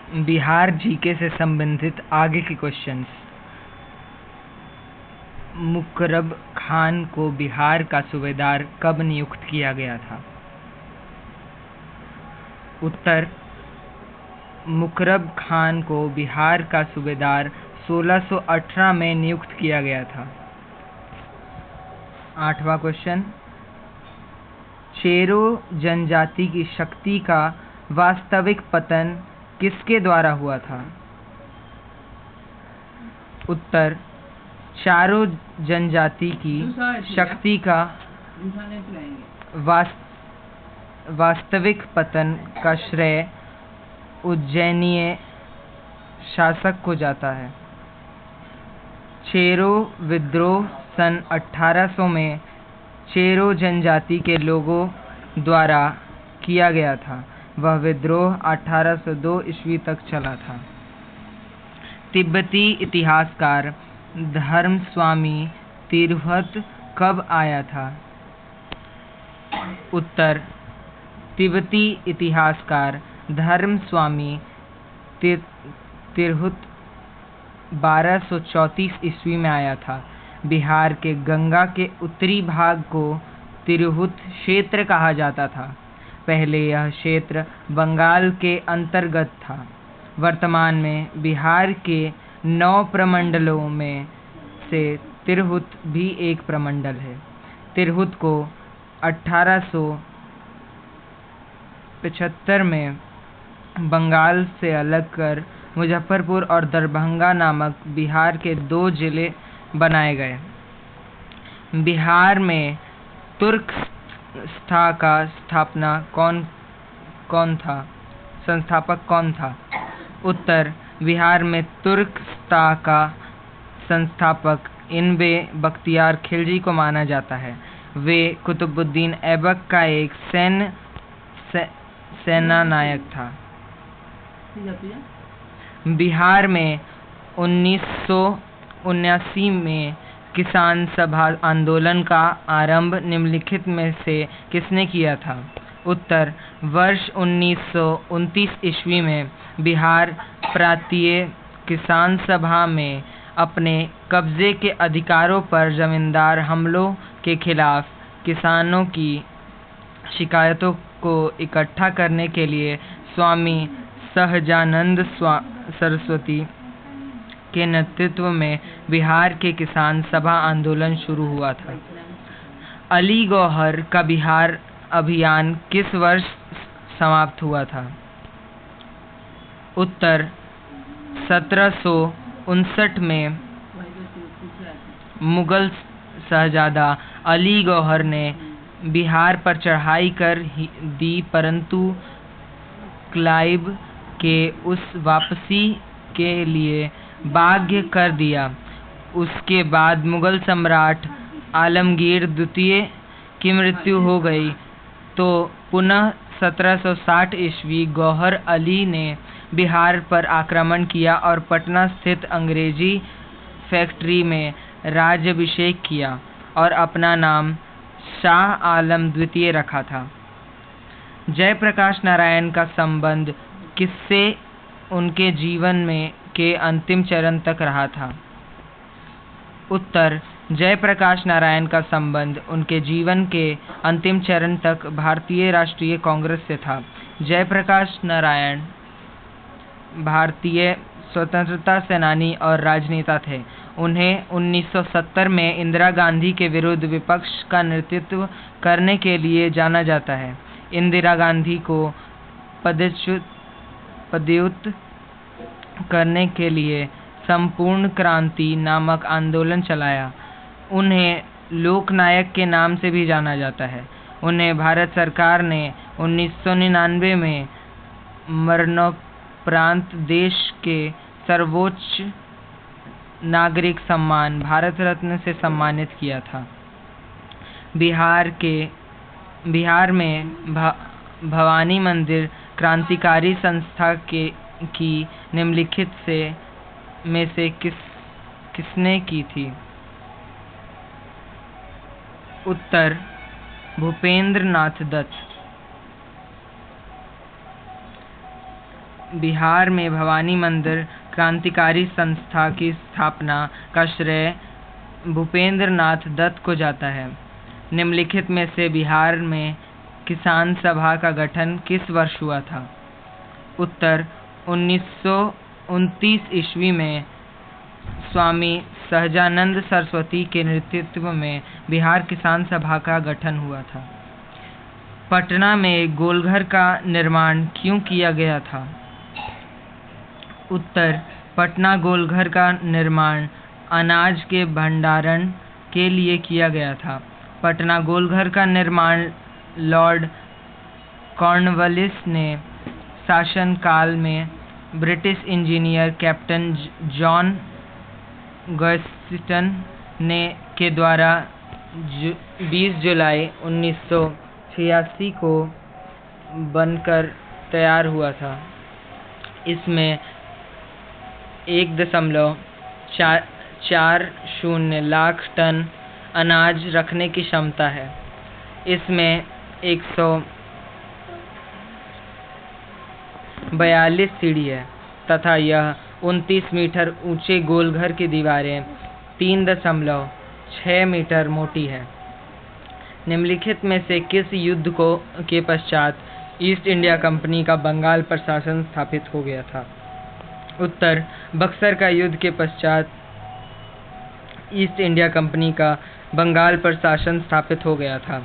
Bihar GK से संबंधित आगे के क्वेश्चंस। मुकरब खान को बिहार का सूबेदार कब नियुक्त किया गया था? उत्तर, मुकरब खान को बिहार का सूबेदार 1618 में नियुक्त किया गया था। 8वां क्वेश्चन, चेरो जनजाति की शक्ति का वास्तविक पतन किसके द्वारा हुआ था? उत्तर, चारो जनजाति की शक्ति का वास्तविक पतन का श्रेय उज्जैनीय शासक को जाता है। चेरो विद्रोह सन 1800 में चेरो जनजाति के लोगों द्वारा किया गया था। वह विद्रोह 1802 ईस्वी तक चला था। तिब्बती इतिहासकार धर्मस्वामी तिरहुत कब आया था? उत्तर, तिब्बती इतिहासकार धर्मस्वामी तिरहुत 1234 ईस्वी में आया था। बिहार के गंगा के उत्तरी भाग को तिरहुत क्षेत्र कहा जाता था। पहले यह क्षेत्र बंगाल के अंतर्गत था। वर्तमान में बिहार के 9 प्रमंडलों में से तिरहुत भी एक प्रमंडल है। तिरहुत को 1875 में बंगाल से अलग कर मुजफ्फरपुर और दरभंगा नामक बिहार के 2 जिले बनाए गए। बिहार में तुर्क संस्था का संस्थापक कौन था? उत्तर, बिहार में तुर्क संस्था का संस्थापक इब्न बख्तियार खिलजी को माना जाता है। वे कुतुबुद्दीन ऐबक का एक सेनानायक था। बिहार में 1979 में किसान सभा आंदोलन का आरंभ निम्नलिखित में से किसने किया था? उत्तर, वर्ष 1929 ईस्वी में बिहार प्रांतीय किसान सभा में अपने कब्जे के अधिकारों पर जमींदार हमलों के खिलाफ किसानों की शिकायतों को इकट्ठा करने के लिए स्वामी सहजानंद सरस्वती के नेतृत्व में बिहार के किसान सभा आंदोलन शुरू हुआ था। अली गौहर का बिहार अभियान किस वर्ष समाप्त हुआ था? उत्तर, 1759 में मुगल शहजादा अली गौहर ने बिहार पर चढ़ाई कर दी, परंतु क्लाइव के उस वापसी के लिए बाध्य कर दिया। उसके बाद मुगल सम्राट आलमगीर द्वितीय की मृत्यु हो गई तो पुनः 1760 ईस्वी गौहर अली ने बिहार पर आक्रमण किया और पटना स्थित अंग्रेजी फैक्ट्री में राज्याभिषेक किया और अपना नाम शाह आलम द्वितीय रखा था। जयप्रकाश नारायण का संबंध किससे उनके जीवन में के अंतिम चरण तक रहा था? उत्तर, जयप्रकाश नारायण का संबंध उनके जीवन के अंतिम चरण तक भारतीय राष्ट्रीय कांग्रेस से था। जयप्रकाश नारायण भारतीय स्वतंत्रता सेनानी और राजनेता थे। उन्हें 1970 में इंदिरा गांधी के विरुद्ध विपक्ष का नेतृत्व करने के लिए जाना जाता है। इंदिरा गांधी को पदच्युत करने के लिए संपूर्ण क्रांति नामक आंदोलन चलाया। उन्हें लोकनायक के नाम से भी जाना जाता है। उन्हें भारत सरकार ने 1999 में मरणोपरांत देश के सर्वोच्च नागरिक सम्मान भारत रत्न से सम्मानित किया था। बिहार में भवानी मंदिर क्रांतिकारी संस्था की निम्नलिखित में से किसने की थी? उत्तर, भूपेंद्र नाथ दत्त। बिहार में भवानी मंदिर क्रांतिकारी संस्था की स्थापना का श्रेय भूपेंद्र नाथ दत्त को जाता है। निम्नलिखित में से बिहार में किसान सभा का गठन किस वर्ष हुआ था? उत्तर 1929 ईस्वी में स्वामी सहजानंद सरस्वती के नेतृत्व में बिहार किसान सभा का गठन हुआ था। पटना में गोलघर का निर्माण क्यों किया गया था? उत्तर पटना गोलघर का निर्माण अनाज के भंडारण के लिए किया गया था। पटना गोलघर का निर्माण लॉर्ड कॉर्नवालिस ने शासनकाल में ब्रिटिश इंजीनियर कैप्टन जॉन गॉस्टन के द्वारा 20 जुलाई 1986 को बनकर तैयार हुआ था। इसमें 1.40 लाख टन अनाज रखने की क्षमता है। इसमें 142 सीढ़ी है तथा यह 29 मीटर ऊंचे गोलघर की दीवारें 3.6 मीटर मोटी है। निम्नलिखित में से किस युद्ध के पश्चात ईस्ट इंडिया कंपनी का बंगाल पर शासन स्थापित हो गया था? उत्तर बक्सर का युद्ध के पश्चात ईस्ट इंडिया कंपनी का बंगाल पर शासन स्थापित हो गया था।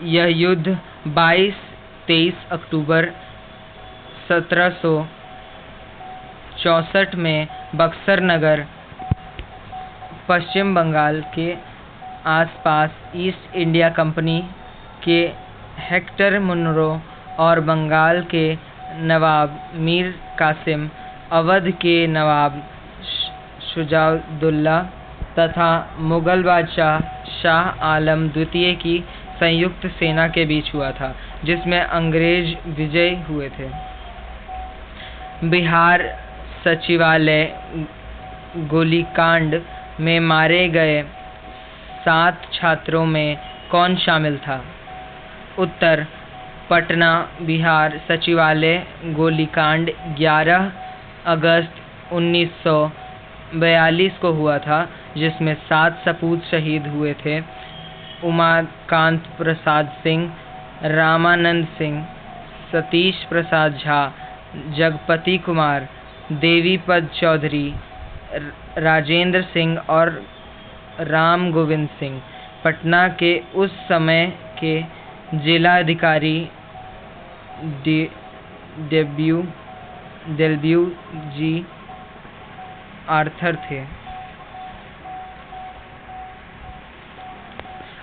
यह युद्ध 22-23 अक्टूबर 1764 में बक्सर नगर पश्चिम बंगाल के आसपास ईस्ट इंडिया कंपनी के हेक्टर मुनरो और बंगाल के नवाब मीर कासिम, अवध के नवाब शुजाउद्दौला तथा मुगल बादशाह शाह आलम द्वितीय की संयुक्त सेना के बीच हुआ था, जिसमें अंग्रेज विजयी हुए थे। बिहार सचिवालय गोलीकांड में मारे गए 7 छात्रों में कौन शामिल था? उत्तर पटना बिहार सचिवालय गोलीकांड 11 अगस्त 1942 को हुआ था, जिसमें 7 सपूत शहीद हुए थे। उमाकांत प्रसाद सिंह, रामानंद सिंह, सतीश प्रसाद झा, जगपति कुमार, देवीपद चौधरी, राजेंद्र सिंह और राम गोविंद सिंह। पटना के उस समय के जिलाधिकारी डब्ल्यू जी आर्थर थे।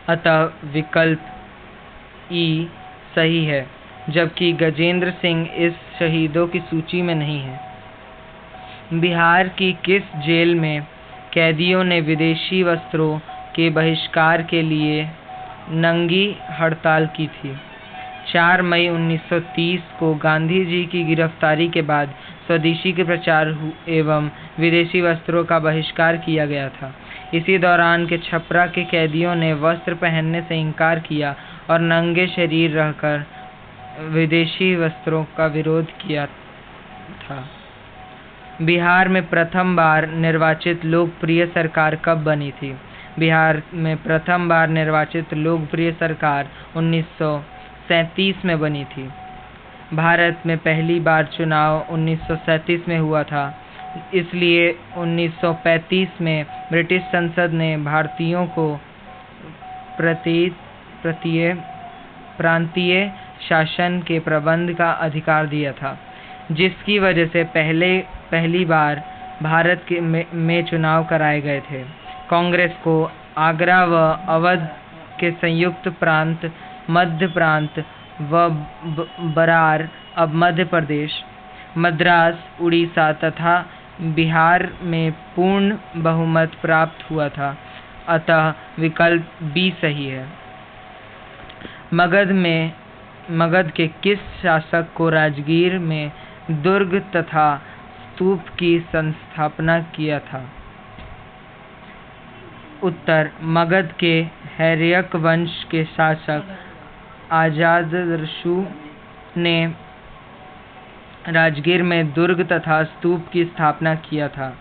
अतः विकल्प ई सही है, जबकि गजेंद्र सिंह इस शहीदों की सूची में नहीं है। बिहार की किस जेल में कैदियों ने विदेशी वस्त्रों के बहिष्कार के लिए नंगी हड़ताल की थी? 4 मई 1930 को गांधी जी की गिरफ्तारी के बाद स्वदेशी के प्रचार एवं विदेशी वस्त्रों का बहिष्कार किया गया था। इसी दौरान के छपरा के कैदियों ने वस्त्र पहनने से इनकार किया और नंगे शरीर रहकर विदेशी वस्त्रों का विरोध किया था। बिहार में प्रथम बार निर्वाचित लोकप्रिय सरकार कब बनी थी? बिहार में प्रथम बार निर्वाचित लोकप्रिय सरकार 1937 में बनी थी। भारत में पहली बार चुनाव 1937 में हुआ था, इसलिए 1935 में ब्रिटिश संसद ने भारतीयों को प्रांतीय शासन के प्रबंध का अधिकार दिया था, जिसकी वजह से पहली बार भारत में चुनाव कराए गए थे। कांग्रेस को आगरा व अवध के संयुक्त प्रांत, मध्य प्रांत व बरार अब मध्य प्रदेश, मद्रास, उड़ीसा तथा बिहार में पूर्ण बहुमत प्राप्त हुआ था। अतः विकल्प बी सही है। मगध के किस शासक को राजगीर में दुर्ग तथा स्तूप की स्थापना किया था? उत्तर मगध के हैर्यक वंश के शासक अजातशत्रु ने राजगीर में दुर्ग तथा स्तूप की स्थापना किया था।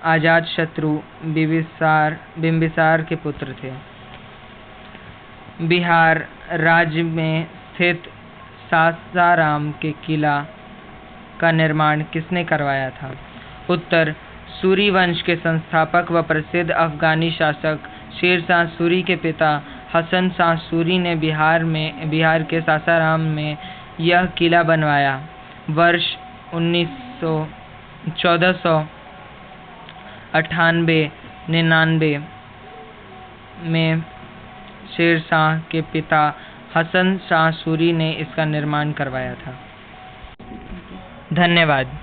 अजातशत्रु बिंबिसार के पुत्र थे। बिहार राज्य में स्थित सासाराम के किला का निर्माण किसने करवाया था? उत्तर, सूरी वंश के संस्थापक व प्रसिद्ध अफगानी शासक शेर शाह सूरी के पिता हसन शाह सूरी ने बिहार के सासाराम में यह किला बनवाया। वर्ष 1498-99 में शेर शाह के पिता हसन शाह सूरी ने इसका निर्माण करवाया था। धन्यवाद।